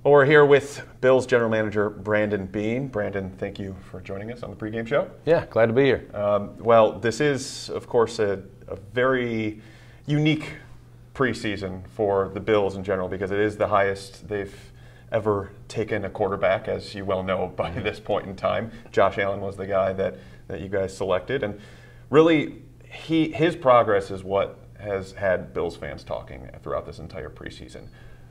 Well, we're here with Bills General Manager Brandon Beane. Brandon, thank you for joining us on the pregame show. Yeah, glad to be here. Well, this is, of course, a very unique preseason for the Bills in general because it is the highest they've ever taken a quarterback, as you well know by this point in time. Josh Allen was the guy that you guys selected. And really, his progress is what has had Bills fans talking throughout this entire preseason.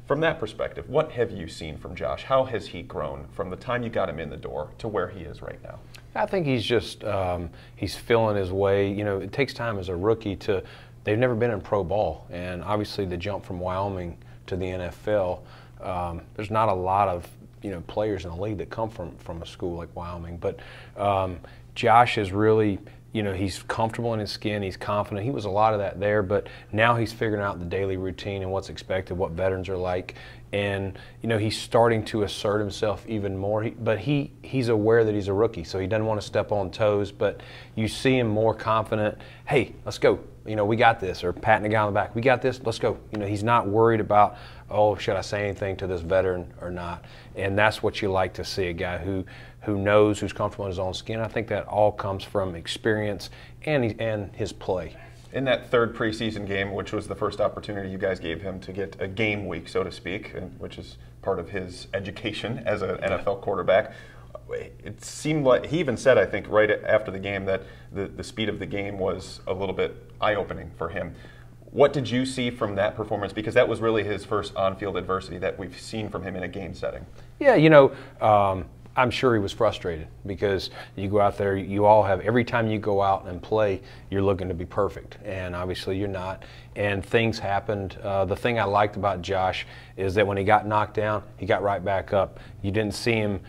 From that perspective, what have you seen from Josh? How has he grown from the time you got him in the door to where he is right now? I think he's just he's feeling his way. You know, it takes time as a rookie to. They've never been in pro ball, and obviously the jump from Wyoming to the NFL. There's not a lot of players in the league that come from a school like Wyoming, but Josh is really. He's comfortable in his skin, he's confident. He was a lot of that there, but now he's figuring out the daily routine and what's expected, what veterans are like. And, he's starting to assert himself even more. But he's aware that he's a rookie, so he doesn't want to step on toes. But you see him more confident. Hey, let's go. We got this. Or patting the guy on the back. We got this. Let's go. He's not worried about, oh, should I say anything to this veteran or not? And that's what you like to see, a guy who knows, who's comfortable in his own skin. I think that all comes from experience and his play. In that third preseason game, which was the first opportunity you guys gave him to get a game week, so to speak, which is part of his education as an NFL quarterback, it seemed like he even said, I think, right after the game that the speed of the game was a little bit eye-opening for him. What did you see from that performance? Because that was really his first on-field adversity that we've seen from him in a game setting. Yeah, I'm sure he was frustrated because you go out there, you all have, every time you go out and play, you're looking to be perfect. And obviously you're not. And things happened. The thing I liked about Josh is that when he got knocked down, he got right back up. You didn't see him,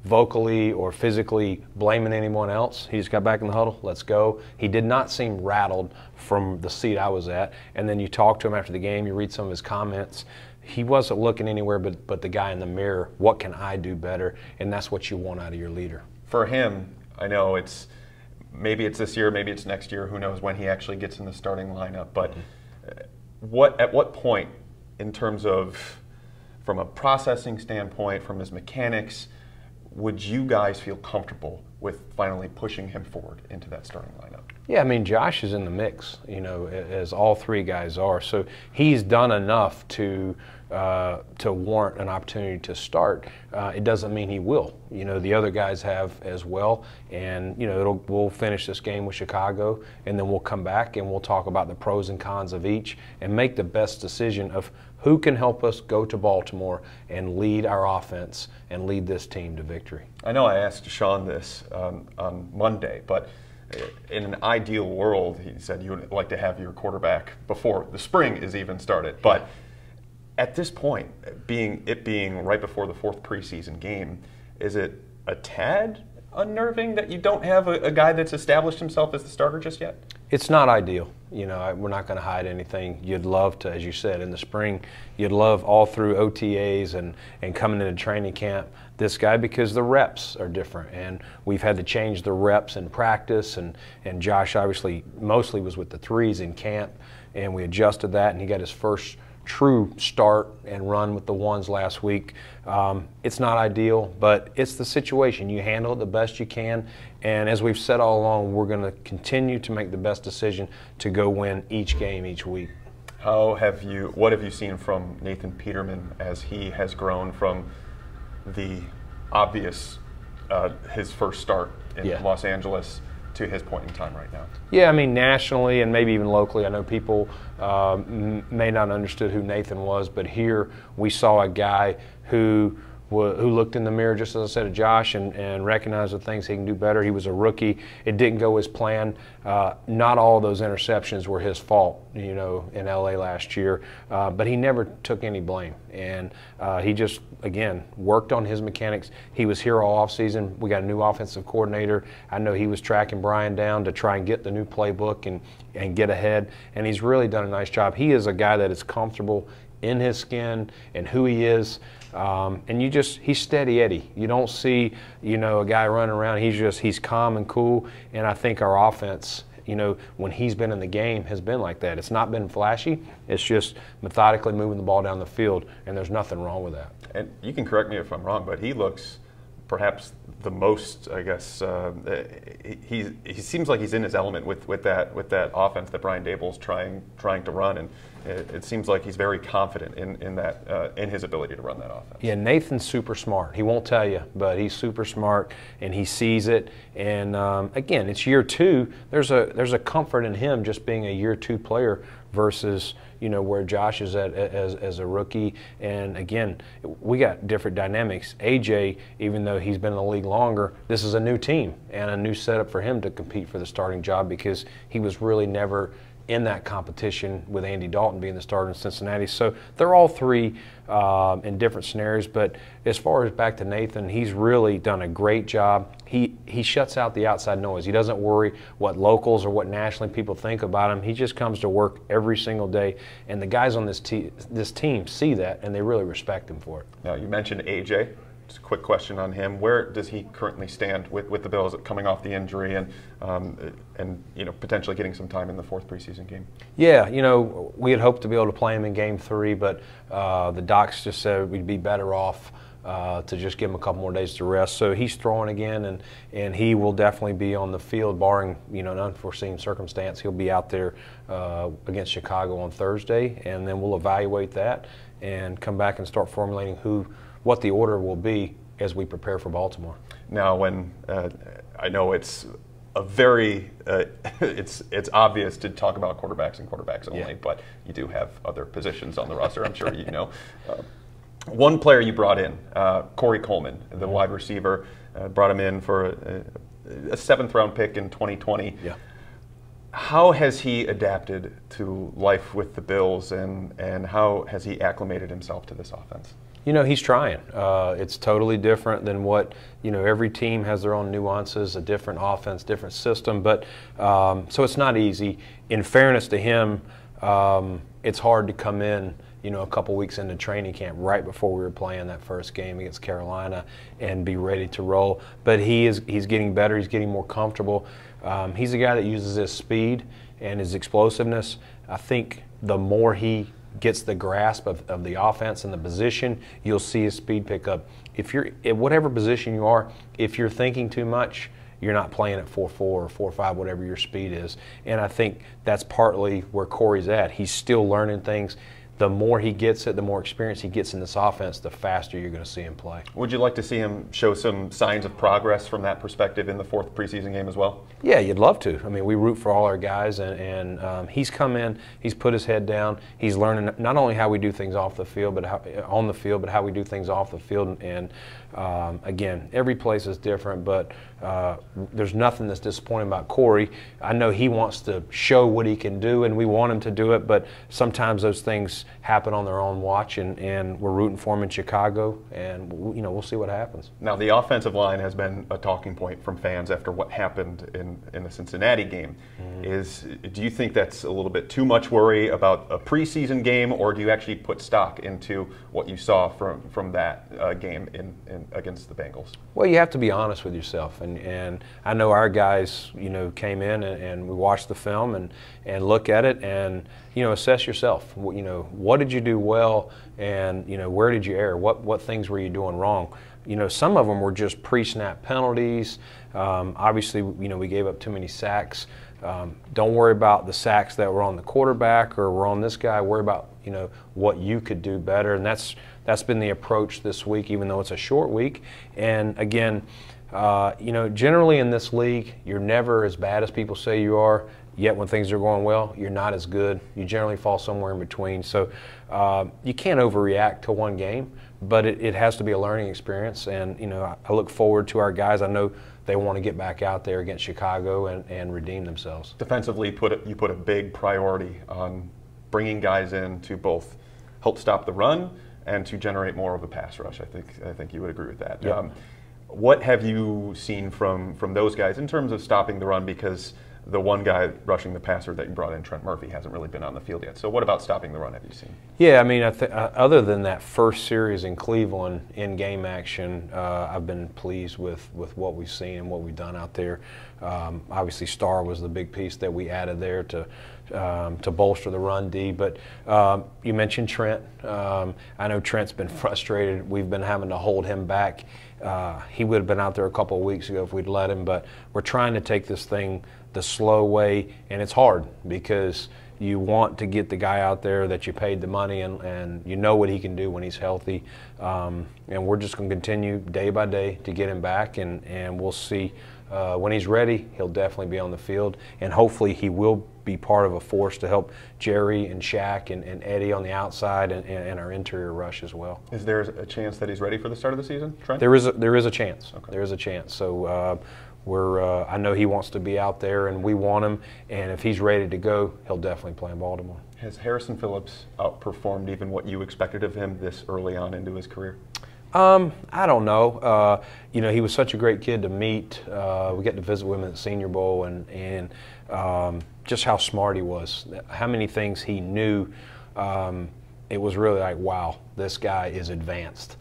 vocally or physically blaming anyone else. He just got back in the huddle, let's go. He did not seem rattled from the seat I was at. And then you talk to him after the game, you read some of his comments. He wasn't looking anywhere but the guy in the mirror. What can I do better? And that's what you want out of your leader. For him, I know maybe it's this year, maybe it's next year. Who knows when he actually gets in the starting lineup? But at what point, in terms of from a processing standpoint, from his mechanics, would you guys feel comfortable with finally pushing him forward into that starting lineup? Yeah, I mean, Josh is in the mix, as all three guys are. So he's done enough to warrant an opportunity to start. It doesn't mean he will. The other guys have as well. And, we'll finish this game with Chicago, and then we'll come back and we'll talk about the pros and cons of each and make the best decision of who can help us go to Baltimore and lead our offense and lead this team to victory. I know I asked Sean this on Monday, but in an ideal world, he said you would like to have your quarterback before the spring is even started. But at this point, it being right before the fourth preseason game, is it a tad unnerving that you don't have a guy that's established himself as the starter just yet? It's not ideal. We're not going to hide anything. You'd love to, as you said, in the spring, you'd love all through OTAs and coming into training camp this guy because the reps are different. And we've had to change the reps in practice. And Josh obviously mostly was with the threes in camp. And we adjusted that, and he got his first true start and run with the ones last week. It's not ideal, but it's the situation. You handle it the best you can, and as we've said all along, we're going to continue to make the best decision to go win each game each week. What have you seen from Nathan Peterman as he has grown from the obvious, his first start in Los Angeles to his point in time right now? Yeah, I mean, nationally and maybe even locally, I know people may not understood who Nathan was, but here we saw a guy who looked in the mirror, just as I said to Josh, and recognized the things he can do better. He was a rookie. It didn't go as planned. Not all of those interceptions were his fault, in LA last year, but he never took any blame. And he just, again, worked on his mechanics. He was here all offseason. We got a new offensive coordinator. I know he was tracking Brian down to try and get the new playbook and get ahead, and he's really done a nice job. He is a guy that is comfortable in his skin and who he is. And he's steady Eddie. You don't see, a guy running around. He's calm and cool. And I think our offense, when he's been in the game has been like that. It's not been flashy. It's just methodically moving the ball down the field, and there's nothing wrong with that. And you can correct me if I'm wrong, but he looks perhaps the most, I guess, he seems like he's in his element with that offense that Brian Daboll's trying to run, and it seems like he's very confident in his ability to run that offense. Yeah, Nathan's super smart. He won't tell you, but he's super smart, and he sees it. And again, it's year two. There's a comfort in him just being a year two player versus where Josh is at as a rookie. And again, we got different dynamics. AJ, even though he's been in the league longer, this is a new team and a new setup for him to compete for the starting job because he was really never in that competition with Andy Dalton being the starter in Cincinnati. So they're all three in different scenarios. But as far as back to Nathan, he's really done a great job. He shuts out the outside noise. He doesn't worry what locals or what nationally people think about him. He just comes to work every single day. And the guys on this team see that, and they really respect him for it. Now, you mentioned AJ. Just a quick question on him. Where does he currently stand with the Bills coming off the injury and potentially getting some time in the fourth preseason game? Yeah, we had hoped to be able to play him in Game 3, but the docs just said we'd be better off to just give him a couple more days to rest. So he's throwing again, and he will definitely be on the field, barring an unforeseen circumstance. He'll be out there against Chicago on Thursday, and then we'll evaluate that and come back and start formulating what the order will be as we prepare for Baltimore. Now, when I know it's a very it's obvious to talk about quarterbacks and quarterbacks only, but you do have other positions on the roster. I'm sure you know. One player you brought in, Corey Coleman, the wide receiver, brought him in for a 7th-round pick in 2020. Yeah. How has he adapted to life with the Bills, and how has he acclimated himself to this offense? He's trying. It's totally different than what, every team has their own nuances, a different offense, different system. But so it's not easy. In fairness to him, it's hard to come in, a couple weeks into training camp right before we were playing that first game against Carolina and be ready to roll. But he's getting better. He's getting more comfortable. He's a guy that uses his speed and his explosiveness. I think the more he gets the grasp of the offense and the position, you'll see his speed pick up. If you're at whatever position you are, if you're thinking too much, you're not playing at 4.4 or 4.5, whatever your speed is. And I think that's partly where Corey's at. He's still learning things. The more he gets it, the more experience he gets in this offense, the faster you're going to see him play. Would you like to see him show some signs of progress from that perspective in the 4th preseason game as well? Yeah, you'd love to. I mean, we root for all our guys, and he's come in, he's put his head down, he's learning not only how we do things off the field, but how we do things off the field. And again, every place is different, but there's nothing that's disappointing about Corey. I know he wants to show what he can do, and we want him to do it, but sometimes those things happen on their own watch, and we're rooting for him in Chicago, and we'll see what happens. Now, the offensive line has been a talking point from fans after what happened in the Cincinnati game. Do you think that's a little bit too much worry about a preseason game, or do you actually put stock into what you saw from that game against the Bengals? Well, you have to be honest with yourself, and I know our guys, came in and we watched the film and look at it and assess yourself. What did you do well, and where did you err? What things were you doing wrong? Some of them were just pre-snap penalties. Obviously, we gave up too many sacks. Don't worry about the sacks that were on the quarterback or were on this guy. Worry about what you could do better, and that's been the approach this week, even though it's a short week. And again, generally in this league, you're never as bad as people say you are. Yet when things are going well, you're not as good. You generally fall somewhere in between. So you can't overreact to one game, but it has to be a learning experience. And I look forward to our guys. I know they want to get back out there against Chicago and redeem themselves. Defensively, you put a big priority on bringing guys in to both help stop the run and to generate more of a pass rush. I think you would agree with that. Yep. What have you seen from those guys in terms of stopping the run? Because the one guy rushing the passer that you brought in, Trent Murphy, hasn't really been on the field yet. So what about stopping the run have you seen? Yeah, I mean, other than that first series in Cleveland in game action, I've been pleased with what we've seen and what we've done out there. Obviously, Starr was the big piece that we added there to bolster the run D. But you mentioned Trent. I know Trent's been frustrated. We've been having to hold him back. He would have been out there a couple of weeks ago if we'd let him, but we're trying to take this thing the slow way, and it's hard because you want to get the guy out there that you paid the money and you know what he can do when he's healthy. And we're just going to continue day by day to get him back, and we'll see. When he's ready, he'll definitely be on the field, and hopefully he will be part of a force to help Jerry and Shaq and Eddie on the outside and our interior rush as well. Is there a chance that he's ready for the start of the season, Trent? There is a chance. Okay. There is a chance. So I know he wants to be out there, and we want him. And if he's ready to go, he'll definitely play in Baltimore. Has Harrison Phillips outperformed even what you expected of him this early on into his career? I don't know. You know, he was such a great kid to meet. We got to visit with him at the Senior Bowl, and just how smart he was, how many things he knew. It was really like, wow, this guy is advanced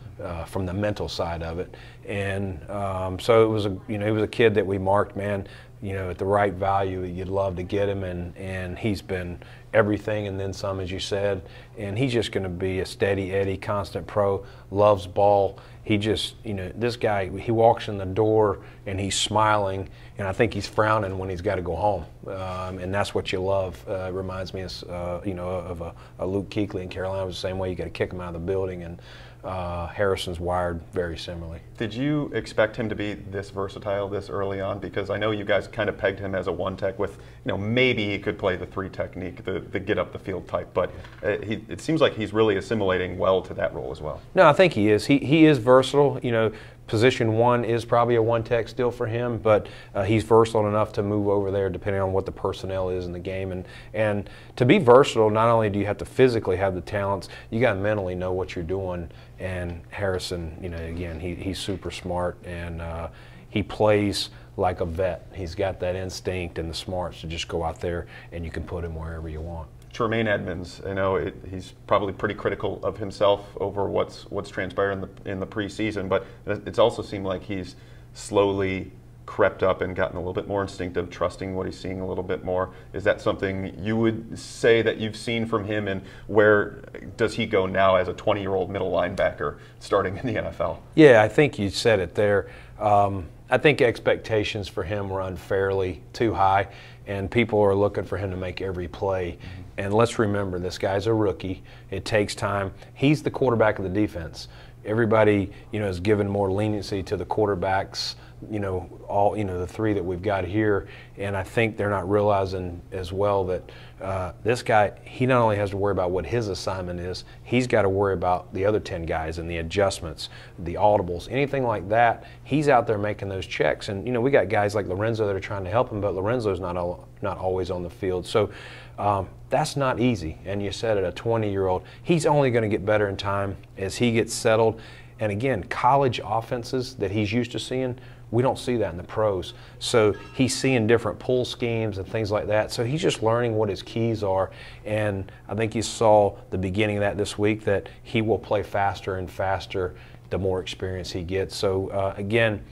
from the mental side of it. And so it was he was a kid that we marked, man, you know, at the right value. You'd love to get him, and he's been everything and then some, as you said. And he's just going to be a steady Eddie, constant pro, loves ball. He just, you know, this guy, he walks in the door and he's smiling, and I think he's frowning when he's got to go home. And that's what you love. It reminds me of, you know, of a Luke Kuechly in Carolina. It was the same way. You got to kick him out of the building, and Harrison's wired very similarly. Did you expect him to be this versatile this early on? Because I know you guys kind of pegged him as a one-tech with, you know, maybe he could play the three technique, the get up the field type, but it seems like he's really assimilating well to that role as well. No, I think he is. He is versatile. You know, position one is probably a one-tech still for him, but he's versatile enough to move over there depending on what the personnel is in the game. And to be versatile, not only do you have to physically have the talents, you got to mentally know what you're doing. And Harrison, you know, again, he's super smart, and he plays like a vet. He's got that instinct and the smarts to just go out there, and you can put him wherever you want. Tremaine Edmunds, I know he's probably pretty critical of himself over what's transpired in the preseason, but it's also seemed like he's slowly crept up and gotten a little bit more instinctive, trusting what he's seeing a little bit more. Is that something you would say that you've seen from him, and where does he go now as a 20-year-old middle linebacker starting in the NFL? Yeah, I think you said it there. I think expectations for him were unfairly too high, and people are looking for him to make every play. Mm-hmm. And let's remember, this guy's a rookie. It takes time. He's the quarterback of the defense. Everybody, you know, is given more leniency to the quarterbacks, you know, all, you know, the three that we've got here. And I think they're not realizing as well that this guy, he not only has to worry about what his assignment is, he's got to worry about the other 10 guys and the adjustments, the audibles, anything like that. He's out there making those checks. And, you know, we got guys like Lorenzo that are trying to help him, but Lorenzo's not always on the field. So that's not easy. And you said it, a 20-year-old, he's only going to get better in time as he gets settled. And again, college offenses that he's used to seeing, we don't see that in the pros. So he's seeing different pull schemes and things like that. So he's just learning what his keys are. And I think you saw the beginning of that this week, that he will play faster and faster the more experience he gets. So again,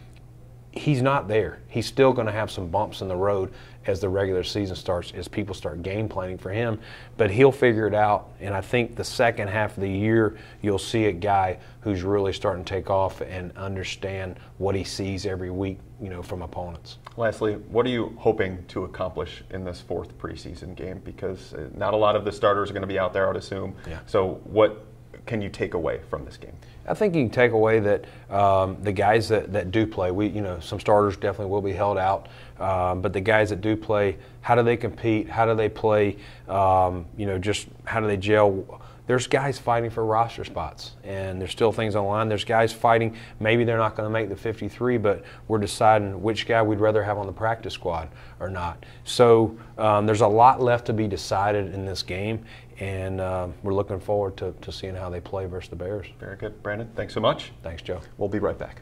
he's not there. He's still going to have some bumps in the road as the regular season starts, as people start game planning for him. But he'll figure it out. And I think the second half of the year, you'll see a guy who's really starting to take off and understand what he sees every week, you know, from opponents. Lastly, what are you hoping to accomplish in this fourth preseason game? Because not a lot of the starters are going to be out there, I would assume. Yeah. So what can you take away from this game? I think you can take away that the guys that do play, you know, some starters definitely will be held out, but the guys that do play, how do they compete? How do they play? You know, just how do they gel? There's guys fighting for roster spots, and there's still things on the line. There's guys fighting. Maybe they're not going to make the 53, but we're deciding which guy we'd rather have on the practice squad or not. So there's a lot left to be decided in this game, and we're looking forward to seeing how they play versus the Bears. Very good. Brandon, thanks so much. Thanks, Joe. We'll be right back.